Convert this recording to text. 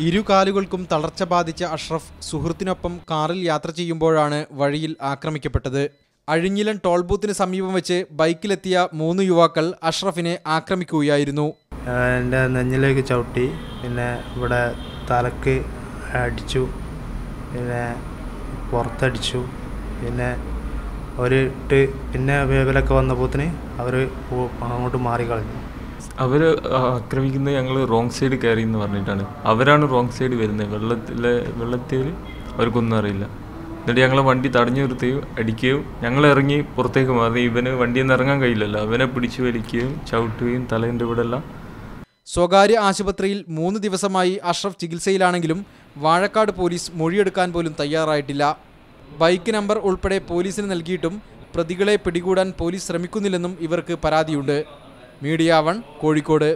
ഇരുകാലുകൾക്കും തളർച്ച ബാധിച്ച അഷ്റഫ് സുഹൃത്തിനൊപ്പം കാറിൽ യാത്ര ചെയ്യുമ്പോഴാണ് വഴിയിൽ ആക്രമിക്കപ്പെട്ടത്. അഴിഞ്ഞിലൻ ടോൾ ബൂത്തിന് സമീപം വെച്ച് ബൈക്കിലെത്തിയ 3 യുവാക്കൾ അഷ്റഫിനെ ആക്രമിക്കുകയായിരുന്നു. എൻ്റെ നെഞ്ചിലേക്ക് ചവിട്ടി, പിന്നെ ഇവിടെ തലക്ക് അടിച്ചു, പിന്നെ പുറത്തടിച്ചു, പിന്നെ പിന്നെ വേവലൊക്കെ വന്നപ്പോത്തിന് അവർ അങ്ങോട്ട് മാറിക്കളഞ്ഞു. അവർ ആക്രമിക്കുന്നത് ഞങ്ങൾ റോങ് സൈഡ് കയറി എന്ന് പറഞ്ഞിട്ടാണ്. അവരാണ് റോങ് സൈഡ് വരുന്നത്. വെള്ളത്തിൽ അവർക്കൊന്നും അറിയില്ല. എന്നിട്ട് ഞങ്ങളെ വണ്ടി തടഞ്ഞു നിർത്തുകയും അടിക്കുകയും ഞങ്ങൾ ഇറങ്ങി പുറത്തേക്ക് മാറി. ഇവന് വണ്ടിയിൽ നിന്ന് ഇറങ്ങാൻ കഴിയില്ലല്ലോ, അവനെ പിടിച്ചു വലിക്കുകയും ചവിട്ടുകയും തലേൻ്റെ ഇവിടെ എല്ലാം. സ്വകാര്യ ആശുപത്രിയിൽ 3 ദിവസമായി അഷ്റഫ് ചികിത്സയിലാണെങ്കിലും വാഴക്കാട് പോലീസ് മൊഴിയെടുക്കാൻ പോലും തയ്യാറായിട്ടില്ല. ബൈക്ക് നമ്പർ ഉൾപ്പെടെ പോലീസിന് നൽകിയിട്ടും പ്രതികളെ പിടികൂടാൻ പോലീസ് ശ്രമിക്കുന്നില്ലെന്നും ഇവർക്ക് പരാതിയുണ്ട്. മീഡിയ 1 കോഴിക്കോട്.